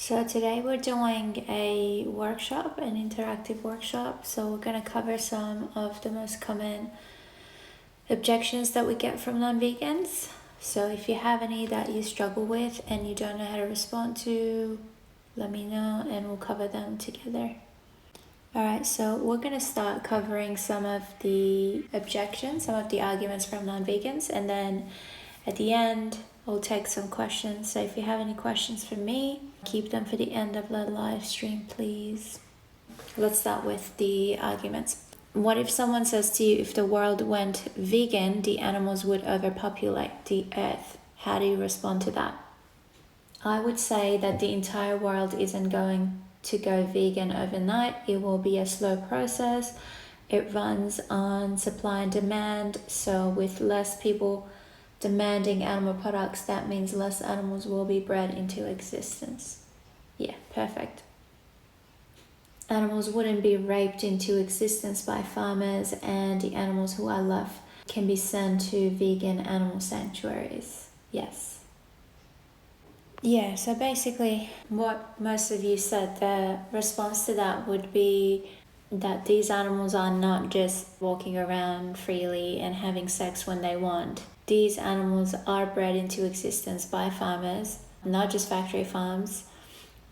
So today we're doing a workshop, an interactive workshop. So we're going to cover some of the most common objections that we get from non-vegans. So if you have any that you struggle with and you don't know how to respond to, let me know and we'll cover them together. Alright, so we're going to start covering some of the objections, some of the arguments from non-vegans, and then at the end we'll take some questions. So if you have any questions for me, keep them for the end of the live stream, please. Let's start with the arguments. What if someone says to you, if the world went vegan, the animals would overpopulate the earth? How do you respond to that? I would say that the entire world isn't going to go vegan overnight. It will be a slow process. It runs on supply and demand. So with less people demanding animal products, that means less animals will be bred into existence. Yeah, perfect. Animals wouldn't be raped into existence by farmers, and the animals who I love can be sent to vegan animal sanctuaries. Yes. Yeah, so basically what most of you said, the response to that would be that these animals are not just walking around freely and having sex when they want. These animals are bred into existence by farmers, not just factory farms,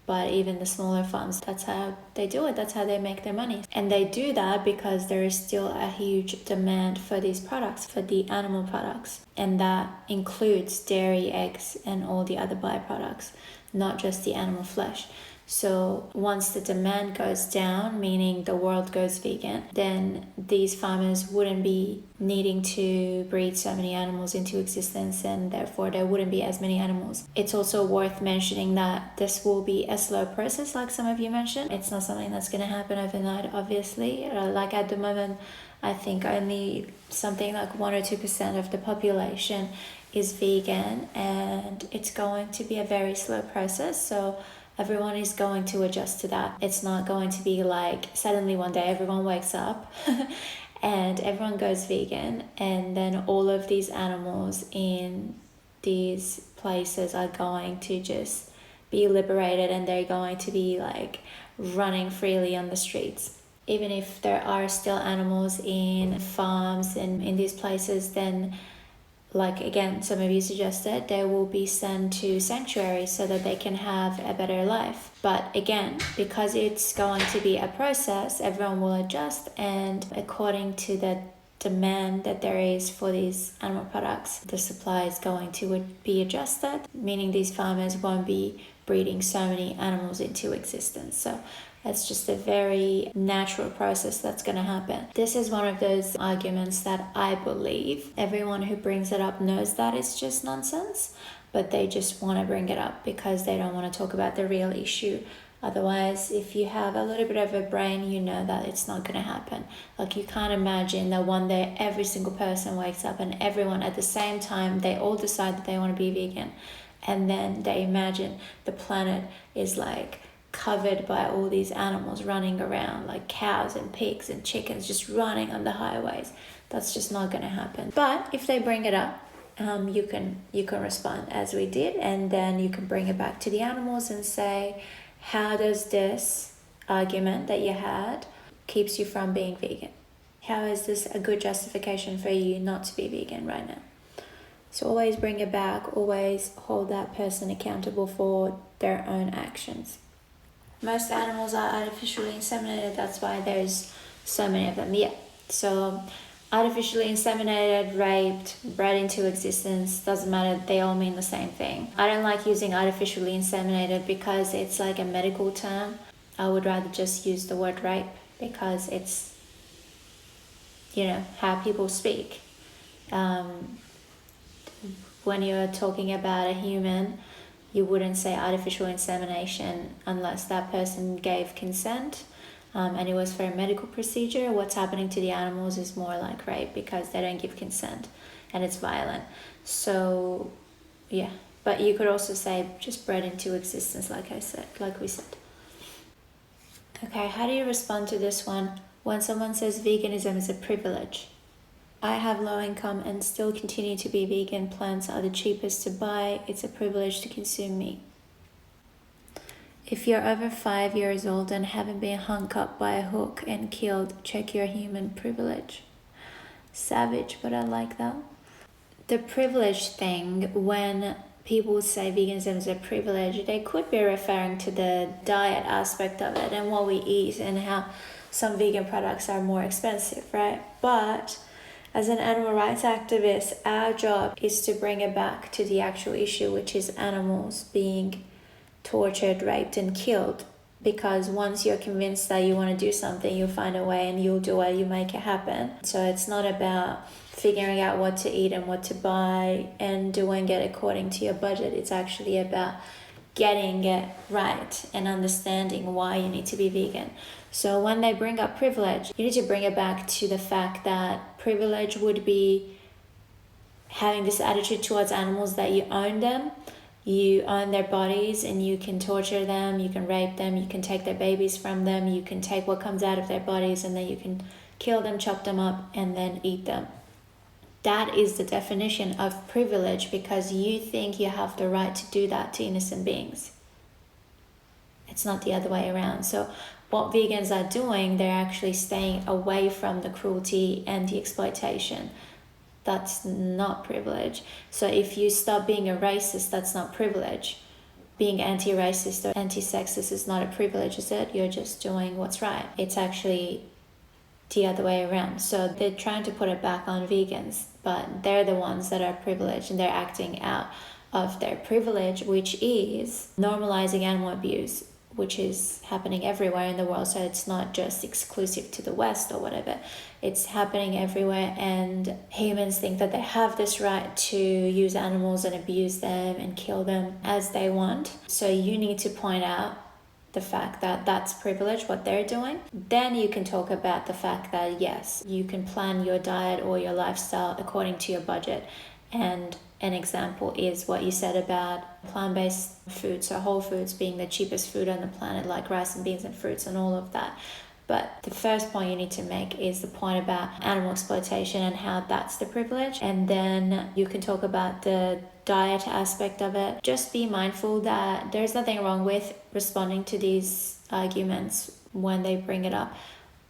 but even the smaller farms. That's how they do it. That's how they make their money. And they do that because there is still a huge demand for these products, for the animal products. And that includes dairy, eggs, and all the other byproducts, not just the animal flesh. So once the demand goes down, meaning the world goes vegan, then these farmers wouldn't be needing to breed so many animals into existence, and therefore there wouldn't be as many animals. It's also worth mentioning that this will be a slow process, like some of you mentioned. It's not something that's going to happen overnight, obviously. Like at the moment, I think only something like 1 or 2% of the population is vegan, and it's going to be a very slow process. So everyone is going to adjust to that. It's not going to be like suddenly one day everyone wakes up and everyone goes vegan, and then all of these animals in these places are going to just be liberated and they're going to be like running freely on the streets. Even if there are still animals in farms and in these places, then like again, some of you suggested, they will be sent to sanctuaries so that they can have a better life. But again, because it's going to be a process, everyone will adjust, and according to the demand that there is for these animal products, the supply is going to be adjusted, meaning these farmers won't be breeding so many animals into existence. So it's just a very natural process that's going to happen. This is one of those arguments that I believe everyone who brings it up knows that it's just nonsense, but they just want to bring it up because they don't want to talk about the real issue. Otherwise, if you have a little bit of a brain, you know that it's not going to happen. Like, you can't imagine that one day every single person wakes up and everyone at the same time, they all decide that they want to be vegan. And then they imagine the planet is like covered by all these animals running around, like cows and pigs and chickens just running on the highways. That's just not going to happen. But if they bring it up, you can respond as we did, and then you can bring it back to the animals and say, how does this argument that you had keeps you from being vegan? How is this a good justification for you not to be vegan right now? So always bring it back, always hold that person accountable for their own actions. Most animals are artificially inseminated, that's why there's so many of them. Yeah, so artificially inseminated, raped, bred into existence, doesn't matter, they all mean the same thing. I don't like using artificially inseminated because it's like a medical term. I would rather just use the word rape because it's, how people speak. When you're talking about a human, you wouldn't say artificial insemination unless that person gave consent, and it was for a medical procedure. What's happening to the animals is more like rape because they don't give consent and it's violent. So yeah, but you could also say just bred into existence, like we said. Okay, how do you respond to this one? When someone says veganism is a privilege. I have low income and still continue to be vegan. Plants are the cheapest to buy. It's a privilege to consume meat. If you're over 5 years old and haven't been hung up by a hook and killed, check your human privilege. Savage, but I like that. The privilege thing, when people say veganism is a privilege, they could be referring to the diet aspect of it and what we eat and how some vegan products are more expensive, right? But as an animal rights activist, our job is to bring it back to the actual issue, which is animals being tortured, raped, and killed. Because once you're convinced that you want to do something, you'll find a way and you'll do it, you make it happen. So it's not about figuring out what to eat and what to buy and doing it according to your budget. It's actually about getting it right and understanding why you need to be vegan. So when they bring up privilege, you need to bring it back to the fact that privilege would be having this attitude towards animals that you own them. You own their bodies and you can torture them, you can rape them, you can take their babies from them, you can take what comes out of their bodies and then you can kill them, chop them up, and then eat them. That is the definition of privilege, because you think you have the right to do that to innocent beings. It's not the other way around. So what vegans are doing, they're actually staying away from the cruelty and the exploitation. That's not privilege. So if you stop being a racist, that's not privilege. Being anti-racist or anti-sexist is not a privilege, is it? You're just doing what's right. It's actually the other way around. So they're trying to put it back on vegans, but they're the ones that are privileged and they're acting out of their privilege, which is normalizing animal abuse, which is happening everywhere in the world. So it's not just exclusive to the West or whatever. It's happening everywhere, and humans think that they have this right to use animals and abuse them and kill them as they want. So you need to point out the fact that that's privilege, what they're doing. Then you can talk about the fact that yes, you can plan your diet or your lifestyle according to your budget. And an example is what you said about plant-based foods, so whole foods being the cheapest food on the planet, like rice and beans and fruits and all of that. But the first point you need to make is the point about animal exploitation and how that's the privilege. And then you can talk about the diet aspect of it. Just be mindful that there's nothing wrong with responding to these arguments when they bring it up.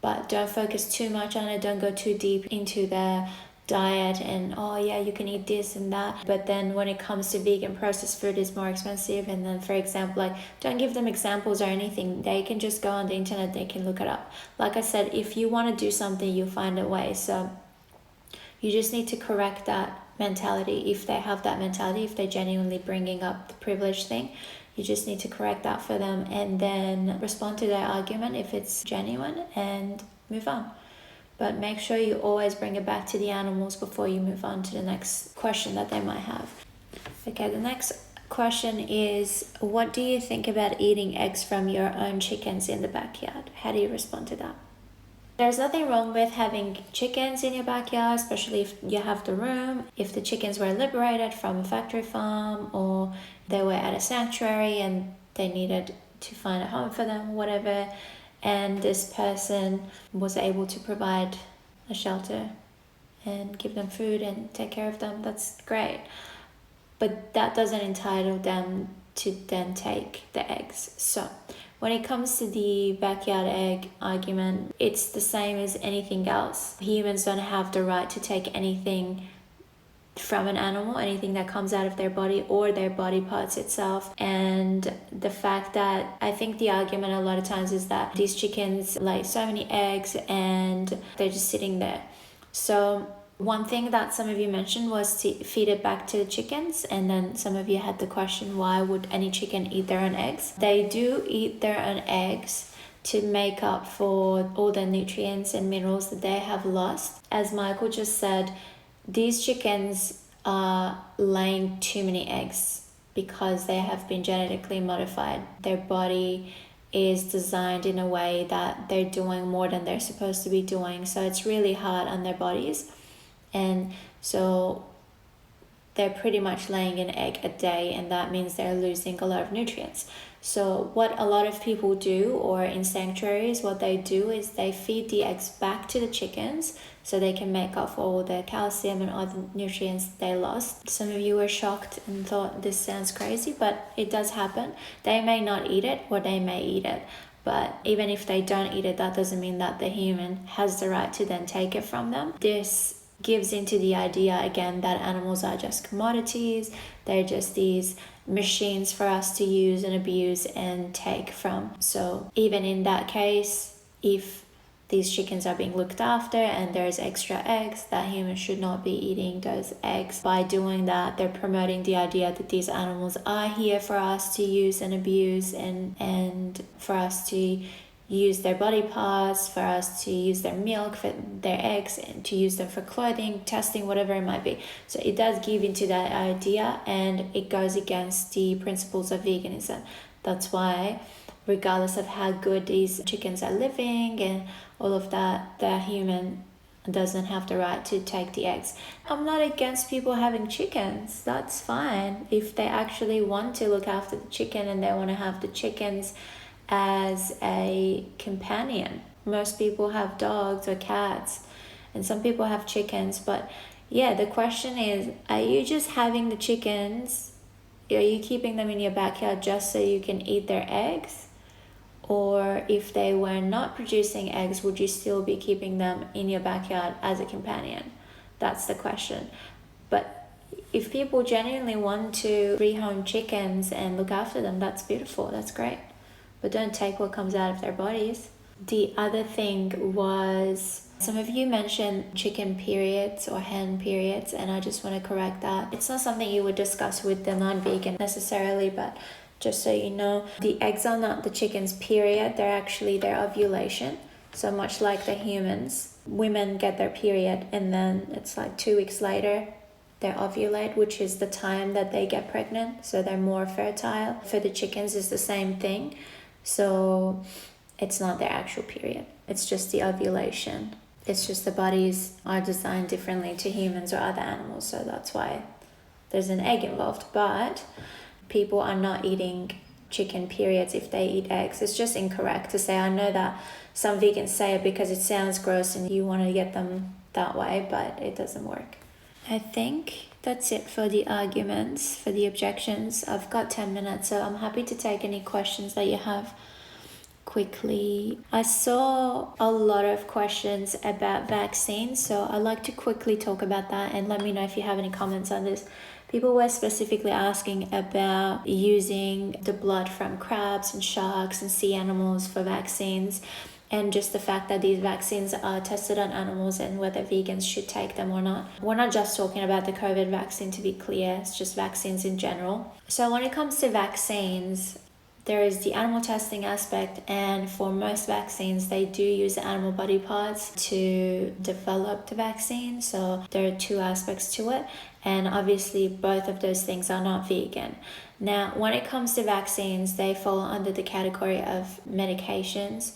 But don't focus too much on it. Don't go too deep into the diet and oh yeah, you can eat this and that, but then when it comes to vegan, processed food is more expensive. And then for example, like, don't give them examples or anything. They can just go on the internet, they can look it up. Like I said, if you want to do something, you'll find a way. So you just need to correct that mentality. If they have that mentality, if they're genuinely bringing up the privilege thing, you just need to correct that for them and then respond to their argument if it's genuine and move on. But make sure you always bring it back to the animals before you move on to the next question that they might have. Okay, the next question is, what do you think about eating eggs from your own chickens in the backyard? How do you respond to that? There's nothing wrong with having chickens in your backyard, especially if you have the room. If the chickens were liberated from a factory farm or they were at a sanctuary and they needed to find a home for them, whatever, and this person was able to provide a shelter and give them food and take care of them, that's great. But that doesn't entitle them to then take the eggs. So when it comes to the backyard egg argument, it's the same as anything else. Humans don't have the right to take anything from an animal, anything that comes out of their body or their body parts itself. And the fact that I think the argument a lot of times is that these chickens lay so many eggs and they're just sitting there. So one thing that some of you mentioned was to feed it back to the chickens, and then some of you had the question, why would any chicken eat their own eggs? They do eat their own eggs to make up for all the nutrients and minerals that they have lost. As Michael just said, these chickens are laying too many eggs because they have been genetically modified. Their body is designed in a way that they're doing more than they're supposed to be doing. So it's really hard on their bodies. And so they're pretty much laying an egg a day, and that means they're losing a lot of nutrients. So what a lot of people do, or in sanctuaries, what they do is they feed the eggs back to the chickens so they can make up all the calcium and other nutrients they lost. Some of you were shocked and thought this sounds crazy, but it does happen. They may not eat it, or they may eat it. But even if they don't eat it, that doesn't mean that the human has the right to then take it from them. This gives into the idea again that animals are just commodities. They're just these machines for us to use and abuse and take from. So even in that case, if these chickens are being looked after and there's extra eggs, that humans should not be eating those eggs. By doing that, they're promoting the idea that these animals are here for us to use and abuse, and for us to use their body parts, for us to use their milk, for their eggs, and to use them for clothing, testing, whatever it might be. So it does give into that idea, and it goes against the principles of veganism. That's why, regardless of how good these chickens are living and all of that, the human doesn't have the right to take the eggs. I'm not against people having chickens. That's fine. If they actually want to look after the chicken and they want to have the chickens as a companion. Most people have dogs or cats, and some people have chickens. But yeah, the question is, are you just having the chickens? Are you keeping them in your backyard just so you can eat their eggs? Or if they were not producing eggs, would you still be keeping them in your backyard as a companion? That's the question. But if people genuinely want to rehome chickens and look after them, that's beautiful, that's great. But don't take what comes out of their bodies. The other thing was, some of you mentioned chicken periods or hen periods, and I just want to correct that. It's not something you would discuss with the non-vegan necessarily, but just so you know, the eggs are not the chicken's period, they're actually their ovulation. So much like the humans, women get their period and then it's like 2 weeks later they ovulate, which is the time that they get pregnant, so they're more fertile. For the chickens, it's the same thing. So it's not their actual period, it's just the ovulation. It's just the bodies are designed differently to humans or other animals, so that's why there's an egg involved. But people are not eating chicken periods if they eat eggs. It's just incorrect to say. I know that some vegans say it because it sounds gross and you want to get them that way, but it doesn't work. I think that's it for the arguments, for the objections. I've got 10 minutes, so I'm happy to take any questions that you have quickly. I saw a lot of questions about vaccines, so I'd like to quickly talk about that, and let me know if you have any comments on this. People were specifically asking about using the blood from crabs and sharks and sea animals for vaccines, and just the fact that these vaccines are tested on animals and whether vegans should take them or not. We're not just talking about the COVID vaccine, to be clear, it's just vaccines in general. So when it comes to vaccines, there is the animal testing aspect, and for most vaccines, they do use animal body parts to develop the vaccine. So there are two aspects to it, and obviously both of those things are not vegan. Now, when it comes to vaccines, they fall under the category of medications.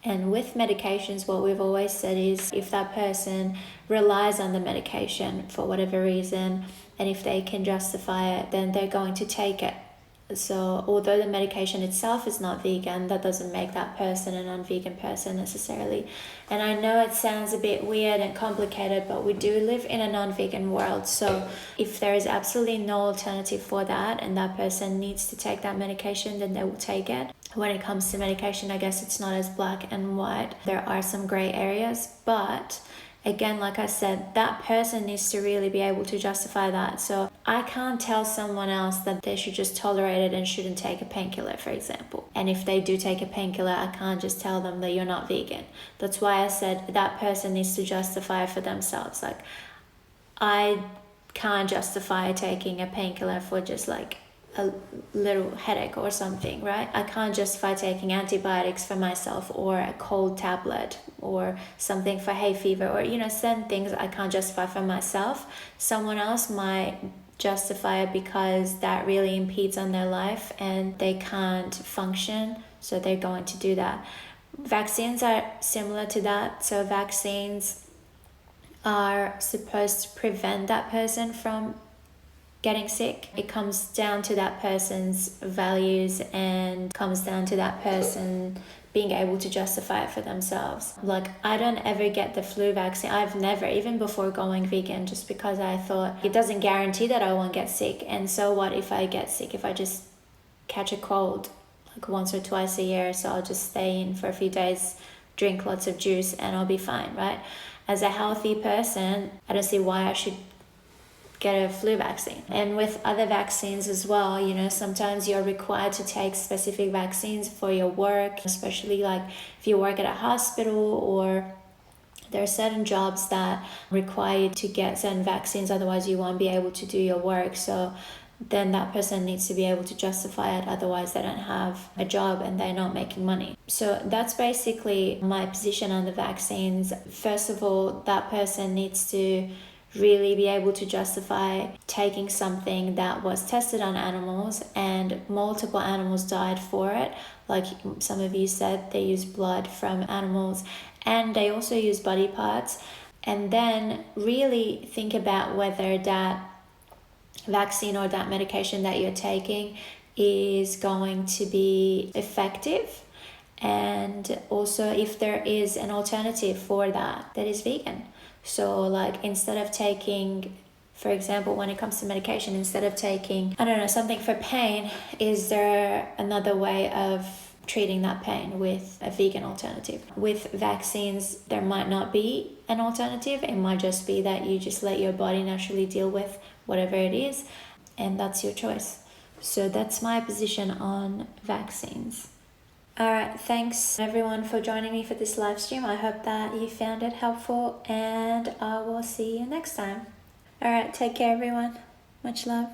And with medications, what we've always said is if that person relies on the medication for whatever reason, and if they can justify it, then they're going to take it. So although the medication itself is not vegan, that doesn't make that person a non-vegan person necessarily. And I know it sounds a bit weird and complicated, but we do live in a non-vegan world. So if there is absolutely no alternative for that and that person needs to take that medication, then they will take it. When it comes to medication, I guess it's not as black and white. There are some gray areas, but again, like I said, that person needs to really be able to justify that. So I can't tell someone else that they should just tolerate it and shouldn't take a painkiller, for example. And if they do take a painkiller, I can't just tell them that you're not vegan. That's why I said that person needs to justify it for themselves. Like, I can't justify taking a painkiller for just like a little headache or something, right? I can't justify taking antibiotics for myself, or a cold tablet, or something for hay fever, or certain things I can't justify for myself. Someone else might justify it because that really impedes on their life and they can't function, so they're going to do that. Vaccines are similar to that. So vaccines are supposed to prevent that person from getting sick. It comes down to that person's values and comes down to that person being able to justify it for themselves. Like, I don't ever get the flu vaccine. I've never, even before going vegan, just because I thought it doesn't guarantee that I won't get sick. And so what if I get sick? If I just catch a cold like once or twice a year, so I'll just stay in for a few days, drink lots of juice, and I'll be fine, right? As a healthy person, I don't see why I should get a flu vaccine. And with other vaccines as well, you know, sometimes you're required to take specific vaccines for your work, especially like if you work at a hospital, or there are certain jobs that require you to get certain vaccines, otherwise you won't be able to do your work. So then that person needs to be able to justify it, otherwise they don't have a job and they're not making money. So that's basically my position on the vaccines. First of all, that person needs to really be able to justify taking something that was tested on animals and multiple animals died for it. Like some of you said, they use blood from animals and they also use body parts. And then really think about whether that vaccine or that medication that you're taking is going to be effective, and also if there is an alternative for that is vegan. So like, instead of taking, for example, when it comes to medication, instead of taking, I don't know, something for pain, is there another way of treating that pain with a vegan alternative? With vaccines, there might not be an alternative. It might just be that you just let your body naturally deal with whatever it is, and that's your choice. So that's my position on vaccines. Alright, thanks everyone for joining me for this live stream. I hope that you found it helpful, and I will see you next time. Alright, take care everyone. Much love.